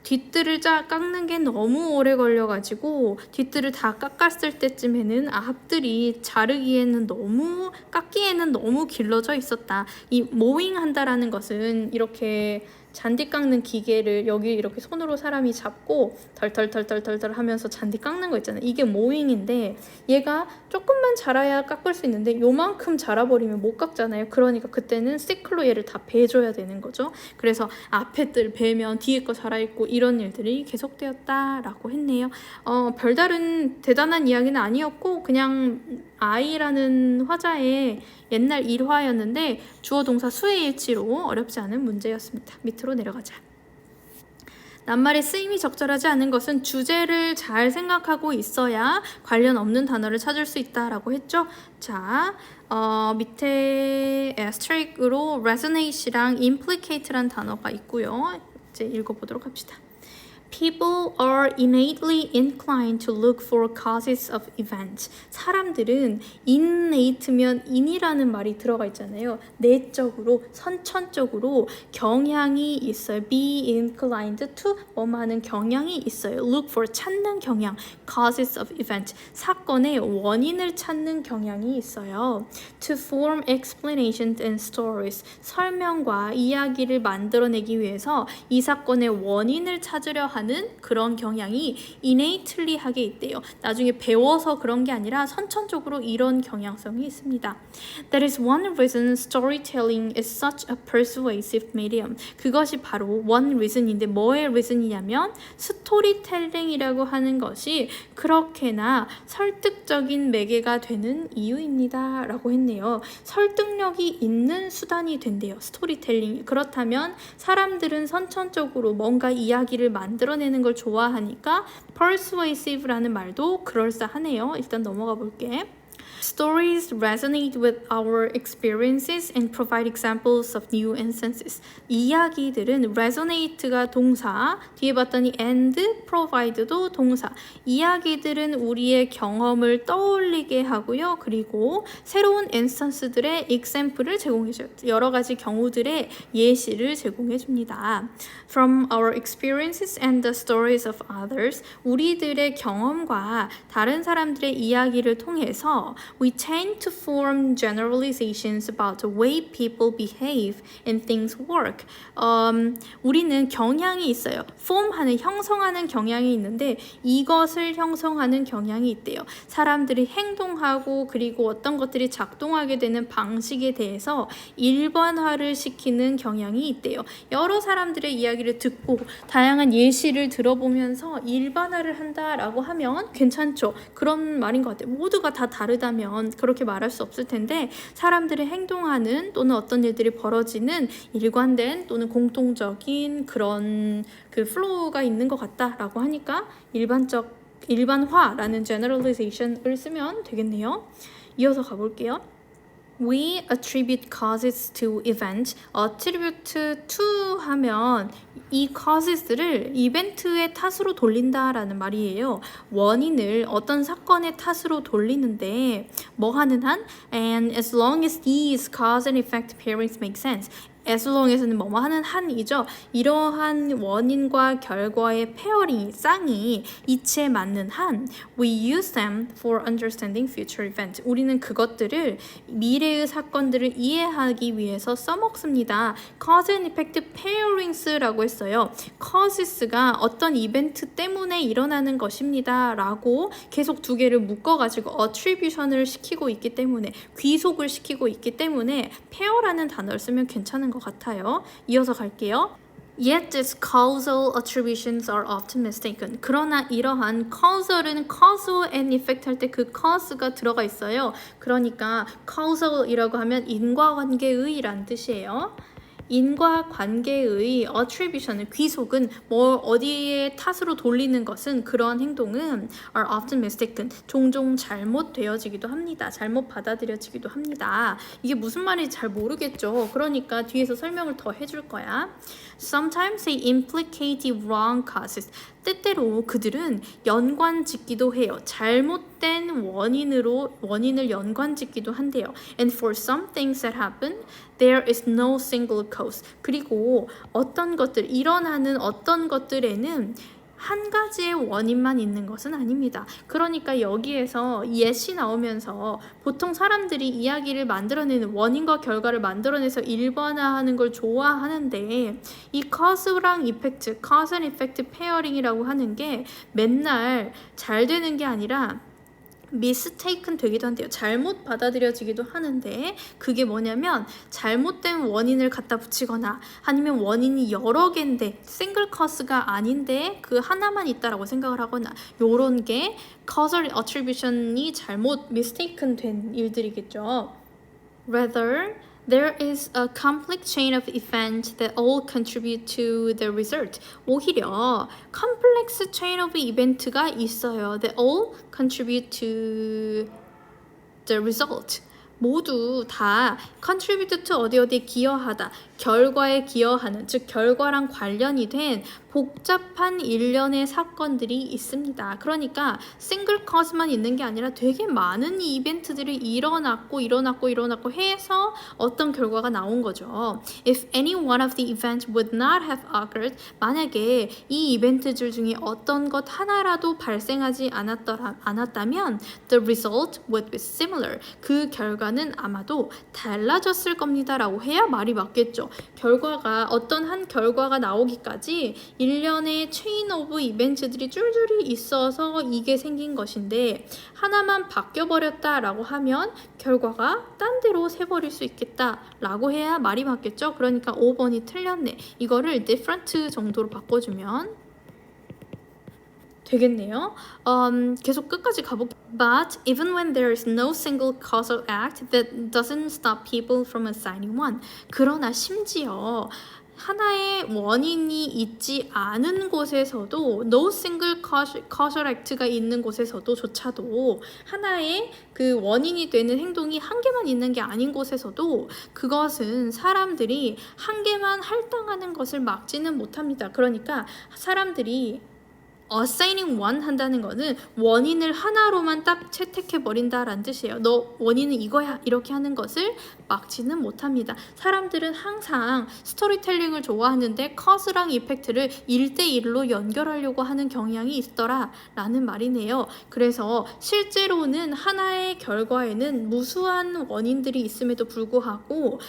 뒷뜰을 깎는 게 너무 오래 걸려가지고 뒷뜰을 다 깎았을 때쯤에는 앞뜰이 깎기에는 너무 길러져 있었다. 이 모잉 한다라는 것은 이렇게 잔디 깎는 기계를 여기 이렇게 손으로 사람이 잡고 덜덜덜덜덜 하면서 잔디 깎는 거 있잖아요. 이게 모잉인데 얘가 조금만 자라야 깎을 수 있는데 요만큼 자라버리면 못 깎잖아요. 그러니까 그때는 시클로 얘를 다 베줘야 되는 거죠. 그래서 앞에 뜰 베면 뒤에 거 자라있고 이런 일들이 계속되었다라고 했네요. 별다른 대단한 이야기는 아니었고 그냥 아이라는 화자의 옛날 일화였는데 주어 동사 수의 일치로 어렵지 않은 문제였습니다. 밑으로 내려가자. 낱말의 쓰임이 적절하지 않은 것은 주제를 잘 생각하고 있어야 관련 없는 단어를 찾을 수 있다라고 했죠. 자, 밑에 asteris크로 resonate랑 implicate란 단어가 있고요. 이제 읽어보도록 합시다. People are innately inclined to look for causes of events. 사람들은 innate면 in이라는 말이 들어가 있잖아요. 내적으로, 선천적으로 경향이 있어요. Be inclined to 뭐하는 경향이 있어요. Look for 찾는 경향. Causes of events. 사건의 원인을 찾는 경향이 있어요. To form explanations and stories. 설명과 이야기를 만들어내기 위해서 이 사건의 원인을 찾으려 하는 그런 경향이 innately 하게 있대요. 나중에 배워서 그런 게 아니라 선천적으로 이런 경향성이 있습니다. That is one reason storytelling is such a persuasive medium. 그것이 바로 one reason인데 뭐의 reason이냐면 스토리텔링이라고 하는 것이 그렇게나 설득적인 매개가 되는 이유입니다. 라고 했네요. 설득력이 있는 수단이 된대요. 스토리텔링. 그렇다면 사람들은 선천적으로 뭔가 이야기를 만들어내는 걸 좋아하니까 persuasive라는 말도 그럴싸하네요. 일단 넘어가 볼게. Stories resonate with our experiences and provide examples of new instances. 이야기들은 resonate가 동사, 뒤에 봤더니 and provide도 동사. 이야기들은 우리의 경험을 떠올리게 하고요. 그리고 새로운 instance들의 example을 제공해줘요. 여러 가지 경우들의 예시를 제공해줍니다. From our experiences and the stories of others, 우리들의 경험과 다른 사람들의 이야기를 통해서 we tend to form generalizations about the way people behave and things work. 우리는 경향이 있어요. form하는, 형성하는 경향이 있는데 이것을 형성하는 경향이 있대요. 사람들이 행동하고 그리고 어떤 것들이 작동하게 되는 방식에 대해서 일반화를 시키는 경향이 있대요. 여러 사람들의 이야기를 듣고 다양한 예시를 들어보면서 일반화를 한다라고 하면 괜찮죠. 그런 말인 것 같아요. 모두가 다 다르다면 그렇게 말할 수 없을 텐데 사람들이 행동하는 또는 어떤 일들이 벌어지는 일관된 또는 공통적인 그런 그 플로우가 있는 것 같다라고 하니까 일반화라는 generalization을 쓰면 되겠네요. 이어서 가볼게요. We attribute causes to event. attribute to 하면 이 causes를 이벤트의 탓으로 돌린다라는 말이에요. 원인을 어떤 사건의 탓으로 돌리는데 뭐 하는 한? And as long as these cause and effect pairings make sense. as long에서는 뭐뭐 하는 한이죠. 이러한 원인과 결과의 페어링, 쌍이 이치에 맞는 한 we use them for understanding future events. 우리는 그것들을 미래의 사건들을 이해하기 위해서 써먹습니다. cause and effect pairings라고 했어요. causes가 어떤 이벤트 때문에 일어나는 것입니다 라고 계속 두 개를 묶어가지고 attribution을 시키고 있기 때문에 귀속을 시키고 있기 때문에 pair라는 단어를 쓰면 괜찮은 것 같아요. 이어서 갈게요. Yet these causal attributions are often mistaken. 그러나 이러한 causal은 causal and effect 할 때 그 cause가 들어가 있어요. 그러니까 causal이라고 하면 인과관계의란 뜻이에요. 인과관계의 attribution은 귀속은 뭐 어디에 탓으로 돌리는 것은 그러한 행동은 are often mistaken. 종종 잘못되어지기도 합니다. 잘못 받아들여지기도 합니다. 이게 무슨 말인지 잘 모르겠죠. 그러니까 뒤에서 설명을 더 해줄 거야. Sometimes they implicate the wrong causes. 때때로 그들은 연관짓기도 해요. 잘못된 원인을 연관짓기도 한대요. And for some things that happen, there is no single cause. 그리고 일어나는 어떤 것들에는 한 가지의 원인만 있는 것은 아닙니다. 그러니까 여기에서 yes이 나오면서 보통 사람들이 이야기를 만들어내는 원인과 결과를 만들어내서 일반화하는 걸 좋아하는데 이 cause랑 effect, cause and effect pairing이라고 하는 게 맨날 잘 되는 게 아니라 mistaken 되기도 한대요. 잘못 받아들여지기도 하는데 그게 뭐냐면 잘못된 원인을 갖다 붙이거나 아니면 원인이 여러 개인데 싱글 cause가 아닌데 그 하나만 있다라고 생각을 하거나 요런 게 causal attribution이 잘못 mistaken 된 일들이겠죠. Rather, there is a complex chain of events that all contribute to the result. 오히려 complex chain of event가 있어요. That all contribute to the result. 모두 다 contribute to 어디에 기여하다, 결과에 기여하는, 즉 결과랑 관련이 된 복잡한 일련의 사건들이 있습니다. 그러니까 싱글 cause만 있는 게 아니라 되게 많은 이벤트들이 일어났고 해서 어떤 결과가 나온 거죠. If any one of the events would not have occurred, 만약에 이 이벤트들 중에 어떤 것 하나라도 발생하지 않았다면 the result would be similar. 그 결과는 아마도 달라졌을 겁니다 라고 해야 말이 맞겠죠. 어떤 한 결과가 나오기까지 일련의 체인 오브 이벤트들이 줄줄이 있어서 이게 생긴 것인데 하나만 바뀌어버렸다라고 하면 결과가 딴 데로 새버릴 수 있겠다라고 해야 말이 맞겠죠. 그러니까 5번이 틀렸네. 이거를 different 정도로 바꿔주면 되겠네요. 계속 끝까지 가볼게요. But even when there is no single causal act, that doesn't stop people from assigning one. 그러나 심지어 하나의 원인이 있지 않은 곳에서도 no single causal act가 있는 곳에서도 조차도 하나의 그 원인이 되는 행동이 한 개만 있는 게 아닌 곳에서도 그것은 사람들이 한 개만 할당하는 것을 막지는 못합니다. 그러니까 사람들이 assigning one 한다는 거는 원인을 하나로만 딱 채택해 버린다라는 뜻이에요. 너 원인은 이거야 이렇게 하는 것을 막지는 못합니다. 사람들은 항상 스토리텔링을 좋아하는데 cause랑 effect를 1대1로 연결하려고 하는 경향이 있더라 라는 말이네요. 그래서 실제로는 하나의 결과에는 무수한 원인들이 있음에도 불구하고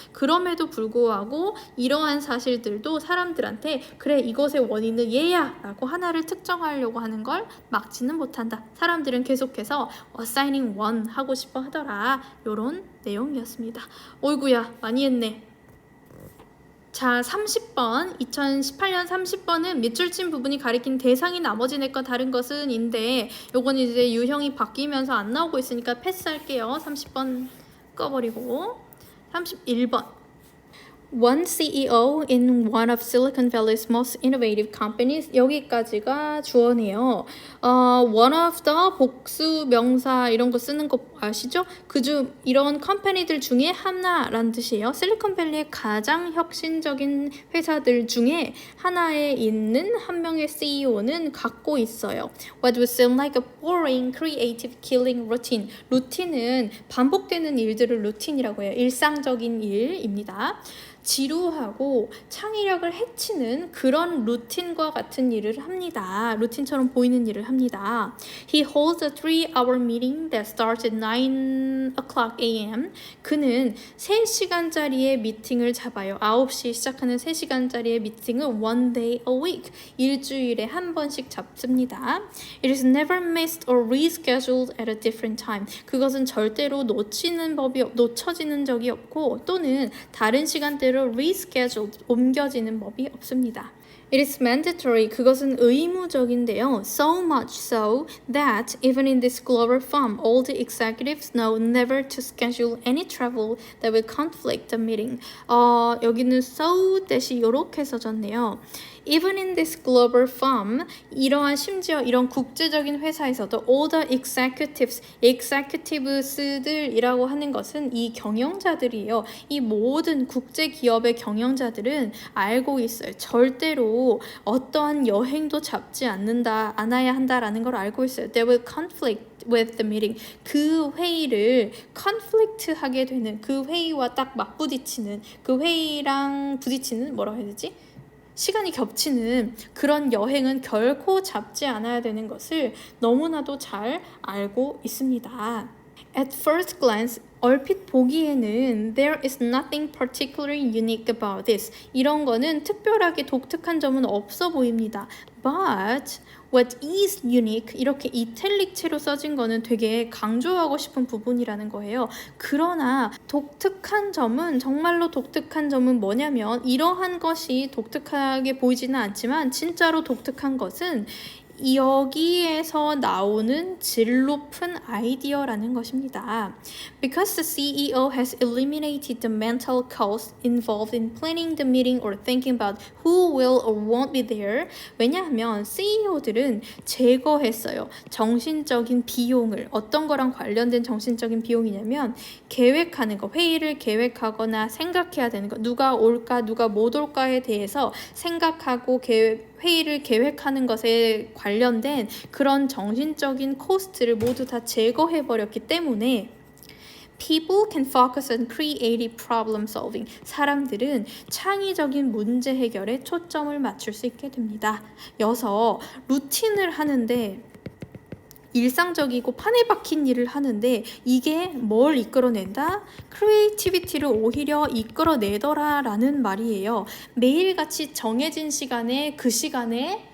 이러한 사실들도 사람들한테 그래 이것의 원인은 얘야 라고 하나를 특정하려고 하는 걸 막지는 못한다. 사람들은 계속해서 assigning one 하고 싶어 하더라. 요런 내용이었습니다. 어이구야 많이 했네. 자, 30번 2018년 30번은 밑줄 친 부분이 가리킨 대상이 나머지 넷과 다른 것은 인데 요건 이제 유형이 바뀌면서 안 나오고 있으니까 패스할게요. 30번 꺼버리고 31번 One CEO in one of Silicon Valley's most innovative companies. 여기까지가 주어네요. One of the 복수 명사 이런 거 쓰는 거 아시죠? 그중 이런 컴퍼니들 중에 하나라는 뜻이에요. 실리콘밸리의 가장 혁신적인 회사들 중에 하나에 있는 한 명의 CEO는 갖고 있어요. What would seem like a boring, creative, killing routine. 루틴은 반복되는 일들을 루틴이라고 해요. 일상적인 일입니다. 지루하고 창의력을 해치는 그런 루틴과 같은 일을 합니다. 루틴처럼 보이는 일을 합니다. He holds a 3-hour meeting that starts at 9 o'clock a.m. 그는 3시간짜리의 미팅을 잡아요. 9시에 시작하는 3시간짜리의 미팅을 one day a week, 일주일에 한 번씩 잡습니다. It is never missed or rescheduled at a different time. 그것은 절대로 놓쳐지는 적이 없고 또는 다른 시간대로 rescheduled, 옮겨지는 법이 없습니다. It is mandatory. 그것은 의무적인데요. So much so that even in this global firm, all the executives know never to schedule any travel that will conflict the meeting. 여기는 so that이 이렇게 써졌네요. Even in this global firm, 심지어 이런 국제적인 회사에서도 all the executives들이라고 하는 것은 이 경영자들이에요. 이 모든 국제 기업의 경영자들은 알고 있어요. 절대로 어떠한 여행도 잡지 않아야 한다라는 걸 알고 있어요. They will conflict with the meeting. 그 회의를 conflict 하게 되는, 그 회의와 딱 맞부딪히는, 그 회의랑 부딪히는 뭐라고 해야 되지? 시간이 겹치는 그런 여행은 결코 잡지 않아야 되는 것을 너무나도 잘 알고 있습니다. At first glance, 얼핏 보기에는 there is nothing particularly unique about this. 이런 거는 특별하게 독특한 점은 없어 보입니다. But what is unique, 이렇게 이탈릭체로 써진 거는 되게 강조하고 싶은 부분이라는 거예요. 그러나 정말로 독특한 점은 뭐냐면 이러한 것이 독특하게 보이지는 않지만 진짜로 독특한 것은 여기에서 나오는 질 높은 아이디어라는 것입니다. Because the CEO has eliminated the mental cost involved in planning the meeting or thinking about who will or won't be there. 왜냐하면 CEO들은 제거했어요. 정신적인 비용을. 어떤 거랑 관련된 정신적인 비용이냐면 계획하는 거, 회의를 계획하거나 생각해야 되는 거, 누가 올까, 누가 못 올까에 대해서 생각하고 회의를 계획하는 것에 관련된 그런 정신적인 코스트를 모두 다 제거해버렸기 때문에 People can focus on creative problem solving. 사람들은 창의적인 문제 해결에 초점을 맞출 수 있게 됩니다. 여서 루틴을 하는데 일상적이고 판에 박힌 일을 하는데 이게 뭘 이끌어낸다? 크리에이티비티를 오히려 이끌어내더라 라는 말이에요. 매일같이 정해진 시간에 그 시간에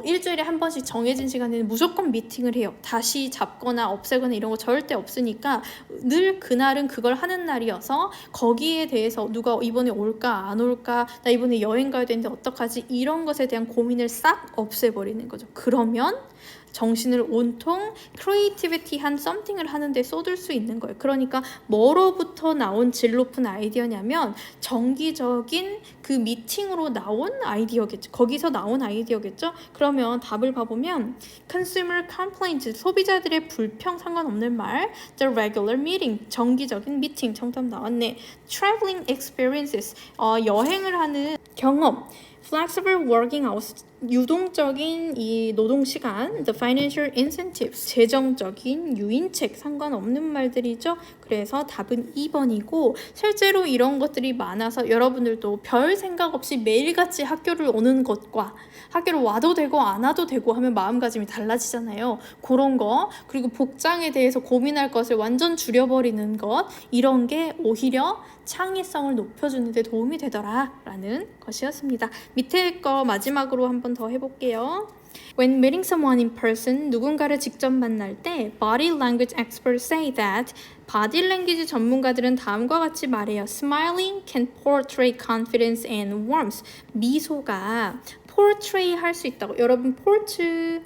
일주일에 한 번씩 정해진 시간에는 무조건 미팅을 해요. 다시 잡거나 없애거나 이런 거 절대 없으니까 늘 그날은 그걸 하는 날이어서 거기에 대해서 누가 이번에 올까 안 올까, 나 이번에 여행 가야 되는데 어떡하지, 이런 것에 대한 고민을 싹 없애버리는 거죠. 그러면 정신을 온통 creativity한 something을 하는데 쏟을 수 있는 거예요. 그러니까 뭐로부터 나온 질 높은 아이디어냐면 정기적인 그 미팅으로 나온 아이디어겠죠. 거기서 나온 아이디어겠죠. 그러면 답을 봐보면 consumer complaints, 소비자들의 불평 상관없는 말, the regular meeting, 정기적인 미팅, 정답 나왔네. traveling experiences, 여행을 하는 경험, flexible working hours, 유동적인 이 노동 시간, the financial incentives, 재정적인 유인책, 상관없는 말들이죠. 그래서 답은 2번이고 실제로 이런 것들이 많아서 여러분들도 별 생각 없이 매일같이 학교를 오는 것과 학교를 와도 되고 안 와도 되고 하면 마음가짐이 달라지잖아요. 그런 거, 그리고 복장에 대해서 고민할 것을 완전 줄여버리는 것, 이런 게 오히려 창의성을 높여주는 데 도움이 되더라 라는 것이었습니다. 밑에 거 마지막으로 한 번 더 해볼게요. When meeting someone in person, 누군가를 직접 만날 때 body language experts say that body language 전문가들은 다음과 같이 말해요. Smiling can portray confidence and warmth. 미소가 portray 할 수 있다고. 여러분 portray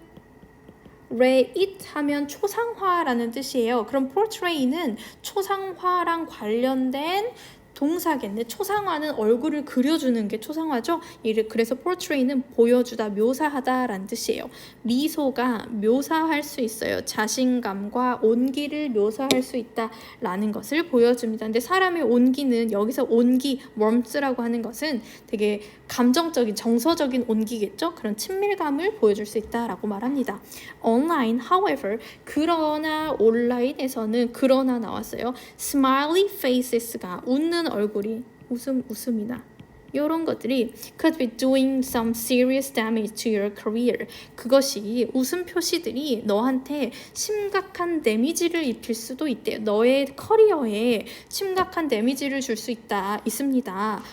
it 하면 초상화라는 뜻이에요. 그럼 portray는 초상화랑 관련된 동사겠네. 초상화는 얼굴을 그려주는 게 초상화죠. 그래서 portray는 보여주다, 묘사하다 라는 뜻이에요. 미소가 묘사할 수 있어요. 자신감과 온기를 묘사할 수 있다라는 것을 보여줍니다. 근데 사람의 온기는 여기서 온기, warmth라고 하는 것은 되게 감정적인, 정서적인 온기겠죠. 그런 친밀감을 보여줄 수 있다라고 말합니다. Online, however, 그러나 온라인에서는 그러나 나왔어요. Smiley faces가 웃는 얼굴이 웃음이나 이런 것들이 could be doing some serious damage to your career. 그것이 웃음 표시들이 너한테 심각한 데미지를 입힐 수도 있대요. 너의 커리어에 심각한 데미지를 줄 수 있습니다.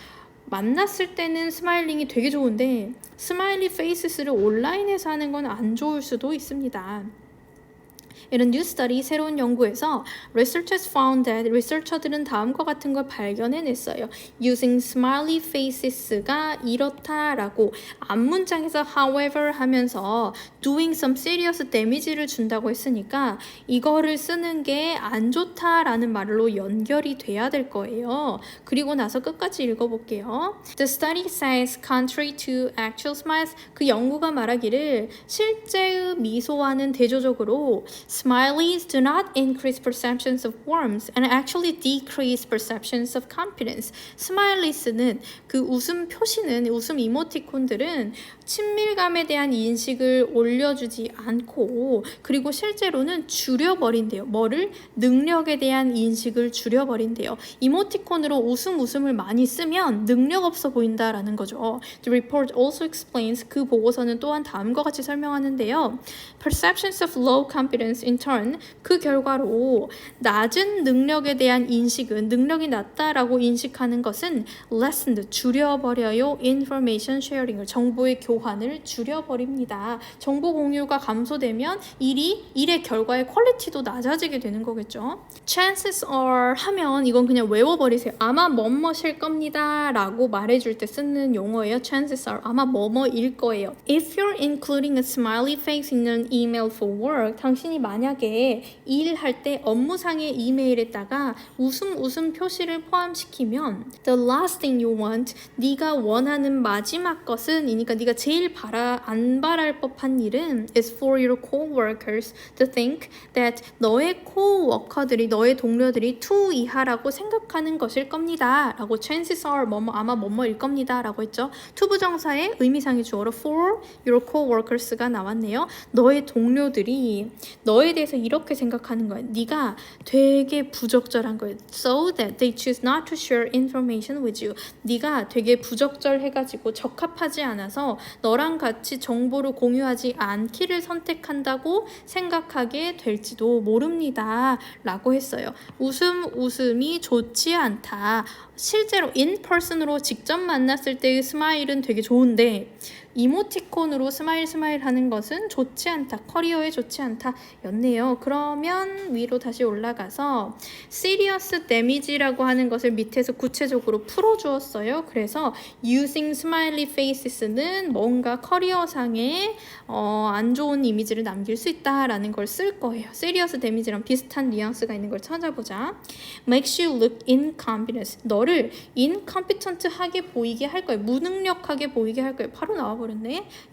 만났을 때는 스마일링이 되게 좋은데 스마일리 페이스를 온라인에서 하는 건 안 좋을 수도 있습니다. 이런 뉴 스터디, 새로운 연구에서 researchers found that 리서처들은 다음과 같은 걸 발견해냈어요. Using smiley faces가 이렇다라고 앞문장에서 however 하면서 doing some serious damage를 준다고 했으니까 이거를 쓰는 게 안 좋다라는 말로 연결이 돼야 될 거예요. 그리고 나서 끝까지 읽어볼게요. The study says contrary to actual smiles, 그 연구가 말하기를 실제의 미소와는 대조적으로 Smileys do not increase perceptions of warmth and actually decrease perceptions of confidence. 스마일리스는 그 웃음 표시는, 웃음 이모티콘들은 친밀감에 대한 인식을 올려주지 않고 그리고 실제로는 줄여버린대요. 뭐를? 능력에 대한 인식을 줄여버린대요. 이모티콘으로 웃음을 많이 쓰면 능력 없어 보인다라는 거죠. The report also explains, 그 보고서는 또한 다음과 같이 설명하는데요. Perceptions of low confidence in turn, 그 결과로 낮은 능력에 대한 인식은, 능력이 낮다라고 인식하는 것은 lessened, 줄여버려요. Information sharing을, 정보의 교환을 줄여버립니다. 정보 공유가 감소되면 일의 결과의 퀄리티도 낮아지게 되는 거겠죠. Chances are 하면 이건 그냥 외워버리세요. 아마 뭐뭐일 겁니다 라고 말해줄 때 쓰는 용어예요. Chances are, 아마 뭐뭐일 거예요. If you're including a smiley face in an email for work, 당신이 만약에 일할 때 업무상의 이메일에다가 웃음 표시를 포함시키면 the last thing you want, 네가 원하는 마지막 것은, 그러니까 네가 제일 안 바랄 법한 일은 is for your coworkers to think that 너의 코워커들이, 너의 동료들이 to 이하라고 생각하는 것일 겁니다 라고 chances are 아마 뭐뭐일 겁니다 라고 했죠. to 부정사의 의미상의 주어로 for your coworkers가 나왔네요. 너의 동료들이 너에 대해서 이렇게 생각하는 거야. 네가 되게 부적절한 거야. So that they choose not to share information with you. 네가 되게 부적절해가지고 적합하지 않아서 너랑 같이 정보를 공유하지 않기를 선택한다고 생각하게 될지도 모릅니다 라고 했어요. 웃음이 좋지 않다. 실제로 in person으로 직접 만났을 때의 스마일은 되게 좋은데 이모티콘으로 스마일 스마일 하는 것은 좋지 않다. 커리어에 좋지 않다. 였네요. 그러면 위로 다시 올라가서 serious damage라고 하는 것을 밑에서 구체적으로 풀어주었어요. 그래서 using smiley faces는 뭔가 커리어상에 안 좋은 이미지를 남길 수 있다라는 걸 쓸 거예요. serious damage랑 비슷한 뉘앙스가 있는 걸 찾아보자. makes you look incompetent. 너를 incompetent하게 보이게 할 거예요. 무능력하게 보이게 할 거예요. 바로 나와버렸네.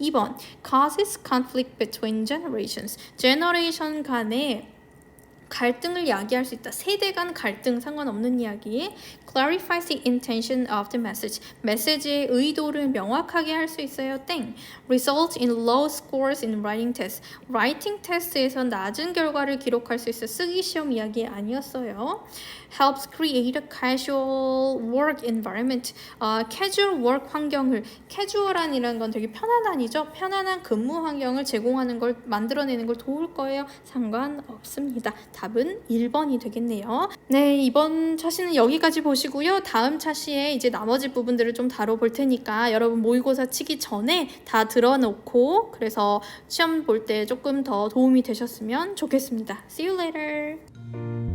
2번 causes conflict between generations. 제너레이션 간에 갈등을 야기할 수 있다. 세대 간 갈등 상관없는 이야기. clarifies the intention of the message. 메시지의 의도를 명확하게 할 수 있어요. 땡. results in low scores in writing test. writing test에서 낮은 결과를 기록할 수 있어. 쓰기 시험 이야기 아니었어요. helps create a casual work environment. casual work 환경을 casual한이라는 건 되게 편안한이죠. 편안한 근무 환경을 제공하는 걸 만들어내는 걸 도울 거예요. 상관없습니다. 답은 1번이 되겠네요. 네, 이번 차시는 여기까지 보시고요. 다음 차시에 이제 나머지 부분들을 좀 다뤄볼 테니까 여러분 모의고사 치기 전에 다 들어놓고 그래서 시험 볼 때 조금 더 도움이 되셨으면 좋겠습니다. See you later.